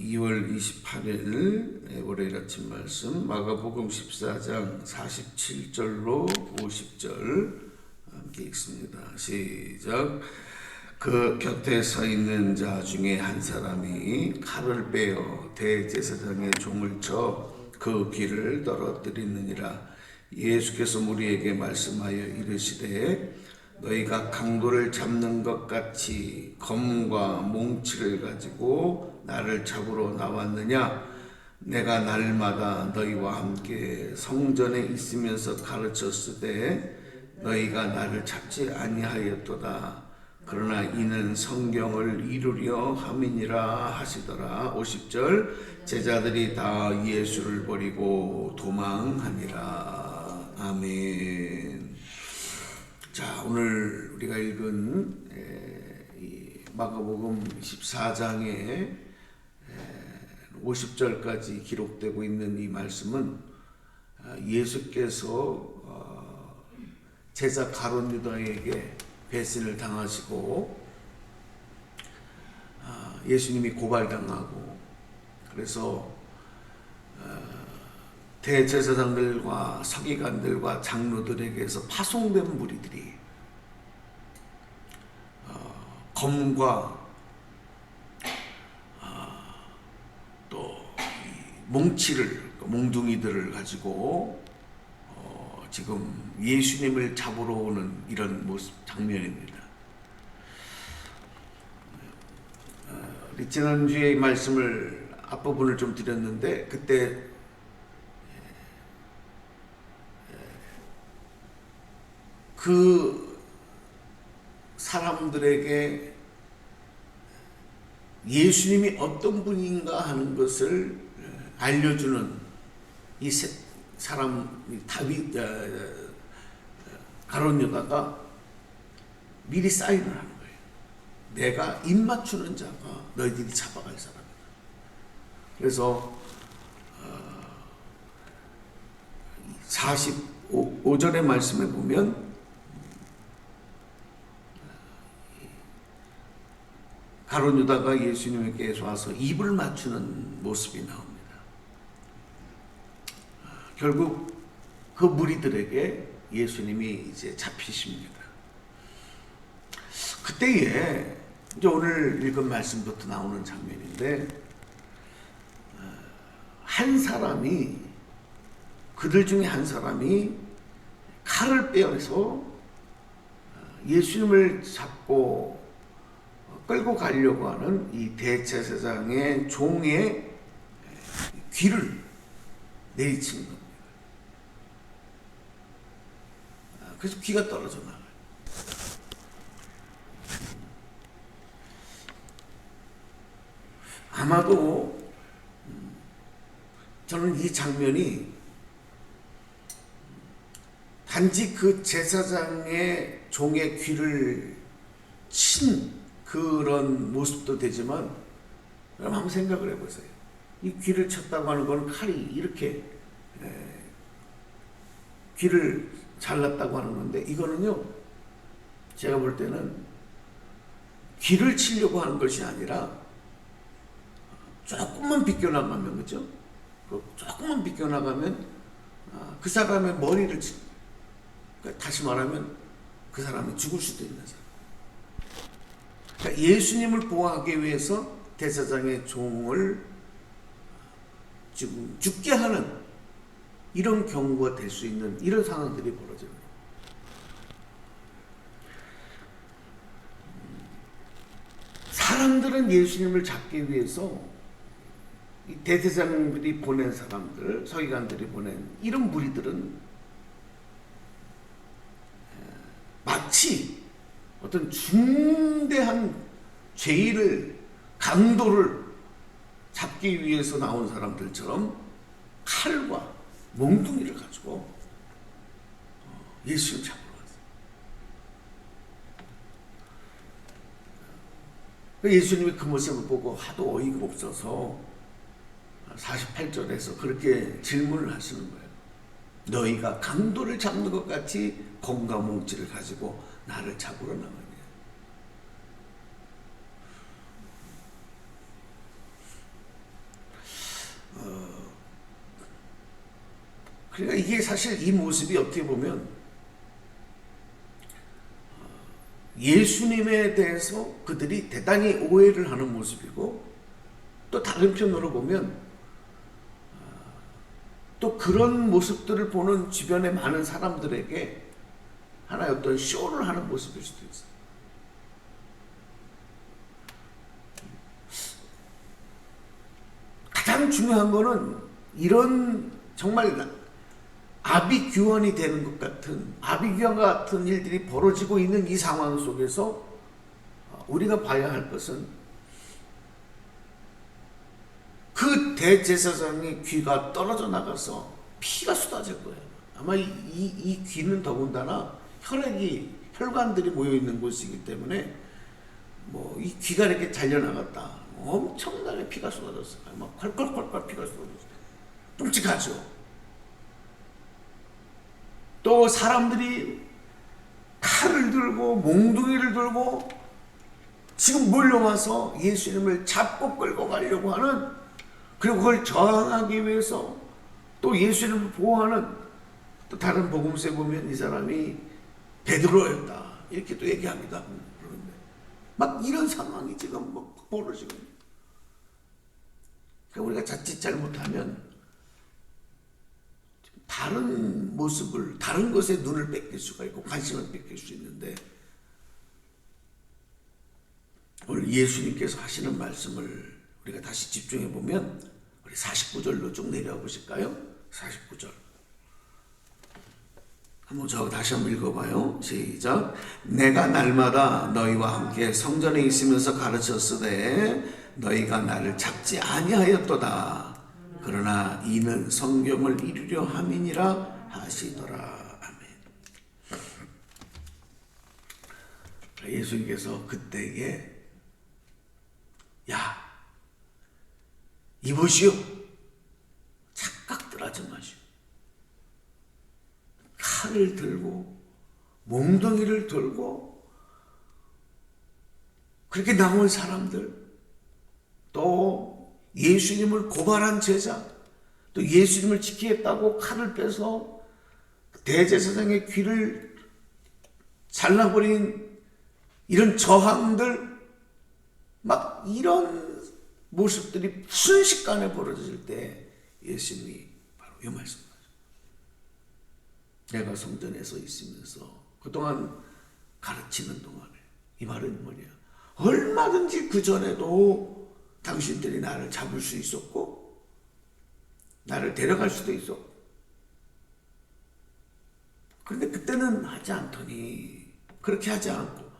2월 28일 월요일 아침 말씀 마가복음 14장 47절로 50절 함께 읽습니다. 시작. 그 곁에 서 있는 자 중에 한 사람이 칼을 빼어 대제사장의 종을 쳐 그 귀를 떨어뜨리느니라. 예수께서 무리에게 말씀하여 이르시되 너희가 강도를 잡는 것 같이 검과 몽치를 가지고 나를 잡으러 나왔느냐? 내가 날마다 너희와 함께 성전에 있으면서 가르쳤으되 너희가 나를 잡지 아니하였도다. 그러나 이는 성경을 이루려 함이니라 하시더라. 50절. 제자들이 다 예수를 버리고 도망하니라. 아멘. 자, 오늘 우리가 읽은 이 마가복음 14장의 50절까지 기록되고 있는 이 말씀은 예수께서 제자 가룟 유다에게 배신을 당하시고 예수님이 고발당하고 그래서 대제사장들과 서기관들과 장로들에게서 파송된 무리들이 검과 또 몽치를 몽둥이들을 가지고 지금 예수님을 잡으러 오는 이런 모습 장면입니다. 지난주에 말씀을 앞부분을 좀 드렸는데 그때 그 사람들에게 예수님이 어떤 분인가 하는 것을 알려주는 이 사람 다윗 가룟 유다가 미리 사인을 하는 거예요. 내가 입 맞추는 자가 너희들이 잡아갈 사람이다. 그래서 45절의 말씀에 보면 가룟 유다가 예수님에게 와서 입을 맞추는 모습이 나옵니다. 결국 그 무리들에게 예수님이 이제 잡히십니다. 그때에 이제 오늘 읽은 말씀부터 나오는 장면인데 한 사람이 그들 중에 한 사람이 칼을 빼어서 예수님을 잡고 끌고 가려고 하는 이 대제사장의 종의 귀를 내리친 겁니다. 그래서 귀가 떨어져 나가요. 아마도 저는 이 장면이 단지 그 제사장의 종의 귀를 친 그런 모습도 되지만 여러분 한번 생각을 해보세요. 이 귀를 쳤다고 하는 건 칼이 이렇게 귀를 잘랐다고 하는 건데 이거는요 제가 볼 때는 귀를 치려고 하는 것이 아니라 조금만 비껴나가면 그죠? 조금만 비껴나가면 그 사람의 머리를 그러니까 다시 말하면 그 사람이 죽을 수도 있는 사람. 그러니까 예수님을 보호하기 위해서 대제사장의 종을 지금 죽게 하는 이런 경우가 될 수 있는 이런 상황들이 벌어져요. 사람들은 예수님을 잡기 위해서 이 대제사장들이 보낸 사람들, 서기관들이 보낸 이런 무리들은 마치 어떤 중대한 죄를 강도를 잡기 위해서 나온 사람들처럼 칼과 몽둥이를 가지고 예수님을 잡으러 갔어요. 예수님이 그 모습을 보고 하도 어이가 없어서 48절에서 그렇게 질문을 하시는 거예요. 너희가 강도를 잡는 것 같이 검과 몽치를 가지고 나를 잡으러 나가냐. 그러니까 이게 사실 이 모습이 어떻게 보면 예수님에 대해서 그들이 대단히 오해를 하는 모습이고, 또 다른 편으로 보면 또 그런 모습들을 보는 주변의 많은 사람들에게 하나의 어떤 쇼를 하는 모습일 수도 있어요. 가장 중요한 거는 이런 정말 아비규환이 되는 것 같은, 아비규환 같은 일들이 벌어지고 있는 이 상황 속에서 우리가 봐야 할 것은 그 대제사장의 귀가 떨어져 나가서 피가 쏟아질 거예요. 아마 이 귀는 더군다나 혈관들이 모여 있는 곳이기 때문에 뭐 이 귀가 이렇게 잘려나갔다, 엄청나게 피가 쏟아졌어요. 막 콸콸콸콸 피가 쏟아졌어요. 끔찍하죠. 또 사람들이 칼을 들고 몽둥이를 들고 지금 몰려와서 예수님을 잡고 끌고 가려고 하는, 그리고 그걸 저항하기 위해서 또 예수님을 보호하는, 또 다른 복음서에 보면 이 사람이 베드로였다 이렇게 또 얘기합니다. 그런데 막 이런 상황이 지금 막 벌어지고 있는. 그러니까 우리가 자칫 잘못하면 다른 모습을, 다른 것에 눈을 뺏길 수가 있고 관심을 뺏길 수 있는데, 오늘 예수님께서 하시는 말씀을 우리가 다시 집중해 보면 우리 49절로 쭉 내려와 보실까요? 49절 한번 저 다시 한번 읽어봐요. 시작. 내가 날마다 너희와 함께 성전에 있으면서 가르쳤으되 너희가 나를 찾지 아니하였도다. 그러나 이는 성경을 이루려 함이니라 하시더라. 아멘. 예수님께서 그때에 야, 이보시오, 착각들 하지 마시오. 칼을 들고 몽둥이를 들고 그렇게 나온 사람들, 또 예수님을 고발한 제자, 또 예수님을 지키겠다고 칼을 빼서 대제사장의 귀를 잘라버린 이런 저항들, 막 이런 모습들이 순식간에 벌어질 때 예수님이 바로 이 말씀하죠. 내가 성전에서 있으면서 그동안 가르치는 동안에, 이 말은 뭐냐, 얼마든지 그 전에도 당신들이 나를 잡을 수 있었고 나를 데려갈 수도 있었고, 그런데 그때는 하지 않더니, 그렇게 하지 않고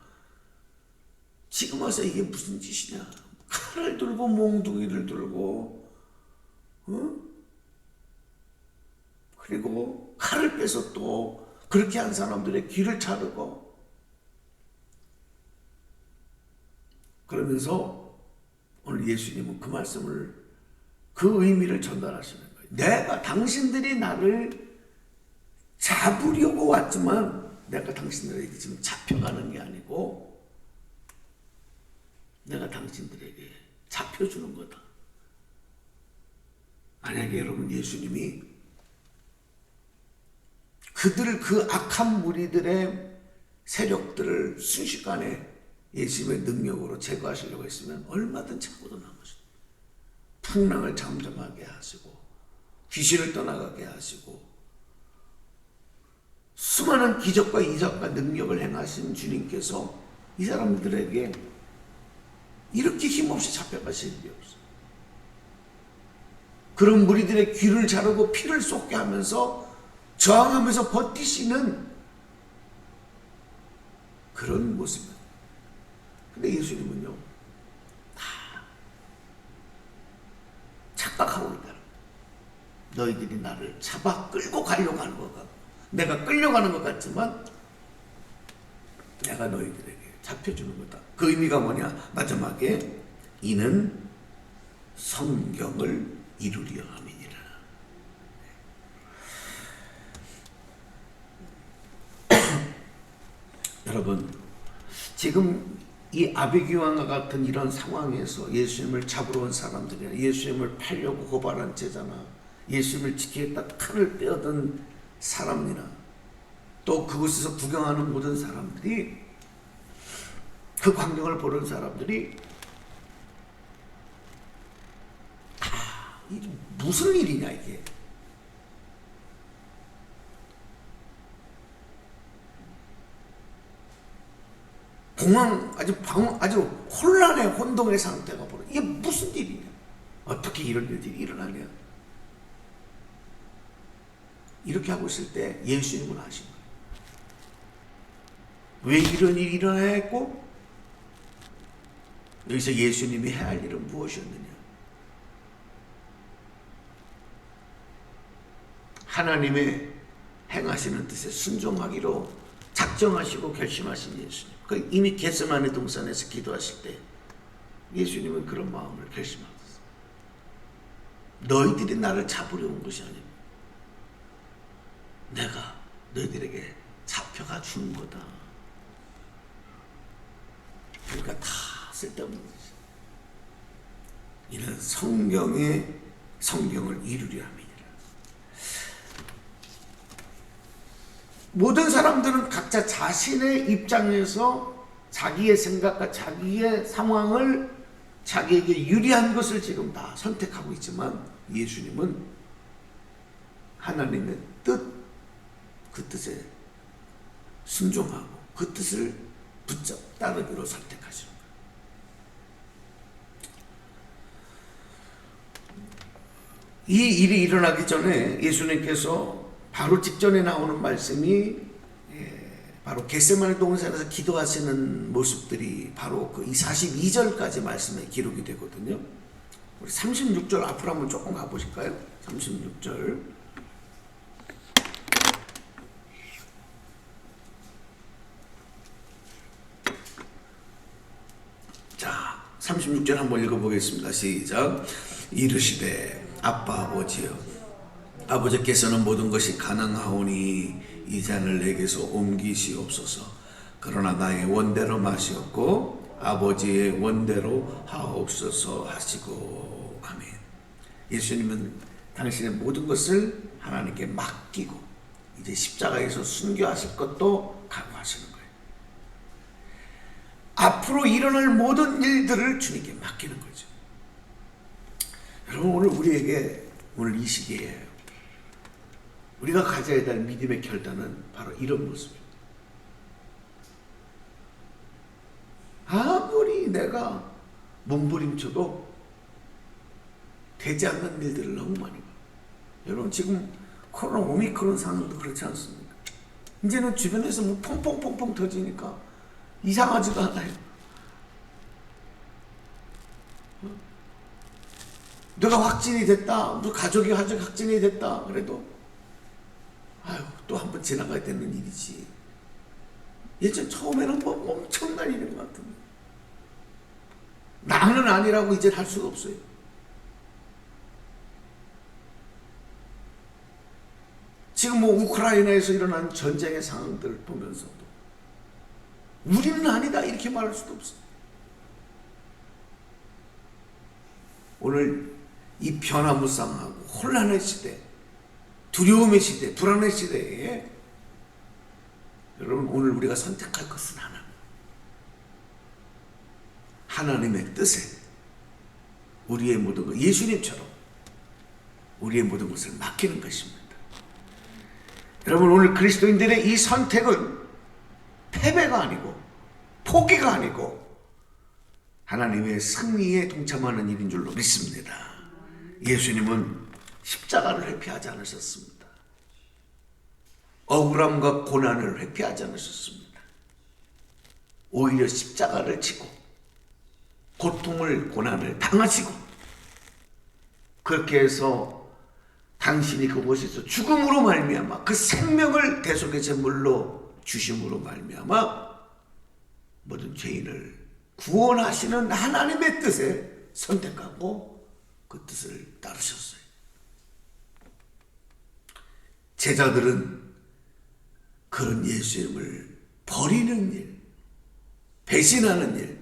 지금 와서 이게 무슨 짓이냐, 칼을 들고 몽둥이를 들고 그리고 칼을 빼서 또 그렇게 한 사람들의 귀를 자르고, 그러면서 오늘 예수님은 그 말씀을, 그 의미를 전달하시는 거예요. 내가, 당신들이 나를 잡으려고 왔지만 내가 당신들에게 지금 잡혀가는 게 아니고 내가 당신들에게 잡혀주는 거다. 만약에 여러분 예수님이 그들을, 그 악한 무리들의 세력들을 순식간에 예수님의 능력으로 제거하시려고 했으면 얼마든 참고도 남으셨다. 풍랑을 잠잠하게 하시고 귀신을 떠나가게 하시고 수많은 기적과 이적과 능력을 행하신 주님께서 이 사람들에게 이렇게 힘없이 잡혀가실 일이 없어요. 그런 무리들의 귀를 자르고 피를 쏟게 하면서 저항하면서 버티시는 그런 모습입니다. 근데 예수님은요, 다 착각하고 있다. 너희들이 나를 잡아 끌고 가려고 하는 것 같고, 내가 끌려가는 것 같지만 내가 너희들에게 잡혀주는 거다. 그 의미가 뭐냐? 마지막에 이는 성경을 이루려 함이니라. 여러분, 지금 이 아비규환과 같은 이런 상황에서 예수님을 잡으러 온 사람들이나 예수님을 팔려고 고발한 제자나 예수님을 지키겠다 칼을 빼어든 사람이나 또 그곳에서 구경하는 모든 사람들이, 그 광경을 보는 사람들이 이게 무슨 일이냐 이게. 아주 혼란의 혼동의 상태가 벌어. 이게 무슨 일이냐? 어떻게 이런 일들이 일어나냐? 이렇게 하고 있을 때 예수님은 아신 거예요. 왜 이런 일이 일어나야 했고, 여기서 예수님이 해야 할 일은 무엇이었느냐? 하나님의 행하시는 뜻에 순종하기로 작정하시고 결심하신 예수님. 이미 겟세마네 동산에서 기도하실 때 예수님은 그런 마음을 결심하셨어요. 너희들이 나를 잡으려 온 것이 아니고 내가 너희들에게 잡혀가 주는 거다. 그러니까 다 쓸데없는 거지. 이는 성경을 이루려 함이니라. 모든 사람들은 각자 자신의 입장에서 자기의 생각과 자기의 상황을 자기에게 유리한 것을 지금 다 선택하고 있지만, 예수님은 하나님의 뜻, 그 뜻에 순종하고 그 뜻을 붙잡 따르기로 선택하시는 거예요. 이 일이 일어나기 전에 예수님께서 바로 직전에 나오는 말씀이 바로 겟세마네 동산에서 기도하시는 모습들이 바로 그 42절까지 말씀에 기록이 되거든요. 우리 36절 앞으로 한번 조금 가보실까요? 36절. 자, 36절 한번 읽어보겠습니다. 시작. 이르시되 아빠 아버지여, 아버지께서는 모든 것이 가능하오니 이 잔을 내게서 옮기시옵소서. 그러나 나의 원대로 마시옵고 아버지의 원대로 하옵소서 하시고. 아멘. 예수님은 당신의 모든 것을 하나님께 맡기고 이제 십자가에서 순교하실 것도 각오하시는 거예요. 앞으로 일어날 모든 일들을 주님께 맡기는 거죠. 여러분, 오늘 우리에게 오늘 이 시기에 우리가 가져야 될 믿음의 결단은 바로 이런 모습입니다. 아무리 내가 몸부림쳐도 되지 않는 일들을 너무 많이 봐요. 여러분, 지금 코로나 오미크론 상황도 그렇지 않습니까? 이제는 주변에서 뭐 펑펑펑펑 터지니까 이상하지도 않아요. 내가 확진이 됐다, 우리 가족이 확진이 됐다 그래도 아유, 또 한 번 지나가야 되는 일이지. 예전 처음에는 뭐 엄청난 일인 것 같은데 나는 아니라고 이제 할 수가 없어요. 지금 뭐 우크라이나에서 일어난 전쟁의 상황들을 보면서도 우리는 아니다 이렇게 말할 수도 없어요. 오늘 이 변화무쌍하고 혼란의 시대, 두려움의 시대, 불안의 시대에 여러분, 오늘 우리가 선택할 것은 하나님의 뜻에 우리의 모든 것, 예수님처럼 우리의 모든 것을 맡기는 것입니다. 여러분, 오늘 그리스도인들의 이 선택은 패배가 아니고 포기가 아니고 하나님의 승리에 동참하는 일인 줄로 믿습니다. 예수님은 십자가를 회피하지 않으셨습니다. 억울함과 고난을 회피하지 않으셨습니다. 오히려 십자가를 지고 고통을, 고난을 당하시고 그렇게 해서 당신이 그곳에서 죽음으로 말미암아 그 생명을 대속의 제물로 주심으로 말미암아 모든 죄인을 구원하시는 하나님의 뜻에 선택하고 그 뜻을 따르셨어요. 제자들은 그런 예수님을 버리는 일, 배신하는 일,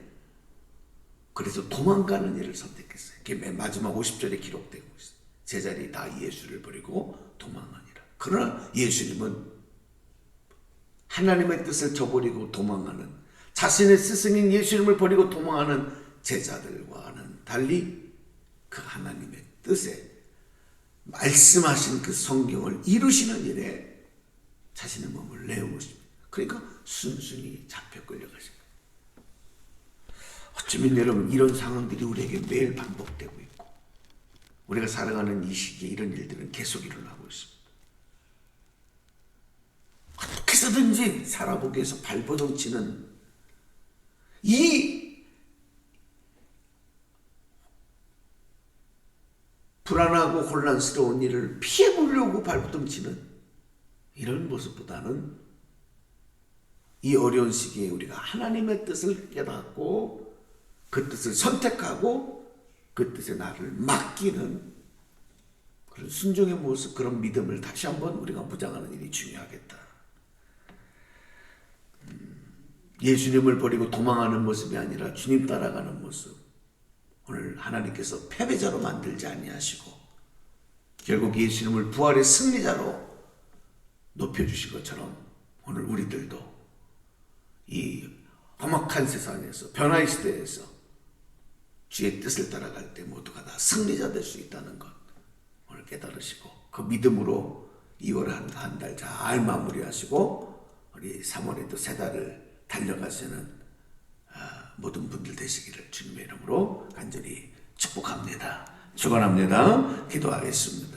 그래서 도망가는 일을 선택했어요. 그게 맨 마지막 50절에 기록되고 있어요. 제자들이 다 예수를 버리고 도망하니라. 그러나 예수님은 하나님의 뜻을 저버리고 도망하는, 자신의 스승인 예수님을 버리고 도망하는 제자들과는 달리 그 하나님의 뜻에 말씀하신 그 성경을 이루시는 일에 자신의 몸을 내어놓으십니다. 그러니까 순순히 잡혀 끌려가십니다. 어쩌면 여러분 이런 상황들이 우리에게 매일 반복되고 있고 우리가 살아가는 이 시기에 이런 일들은 계속 일어나고 있습니다. 어떻게 해서든지 살아보기 위해서 발버둥 치는 이 불안하고 혼란스러운 일을 피해보려고 발버둥 치는 이런 모습보다는 이 어려운 시기에 우리가 하나님의 뜻을 깨닫고 그 뜻을 선택하고 그 뜻에 나를 맡기는 그런 순종의 모습, 그런 믿음을 다시 한번 우리가 무장하는 일이 중요하겠다. 예수님을 버리고 도망하는 모습이 아니라 주님 따라가는 모습, 오늘 하나님께서 패배자로 만들지 아니하시고 결국 예수님을 부활의 승리자로 높여주신 것처럼 오늘 우리들도 이 험악한 세상에서, 변화의 시대에서 주의 뜻을 따라갈 때 모두가 다 승리자 될 수 있다는 것 오늘 깨달으시고 그 믿음으로 2월 한 달 잘 마무리하시고 우리 3월에도 세 달을 달려가시는 모든 분들 되시기를 주님의 이름으로 간절히 축복합니다. 축원합니다. 기도하겠습니다.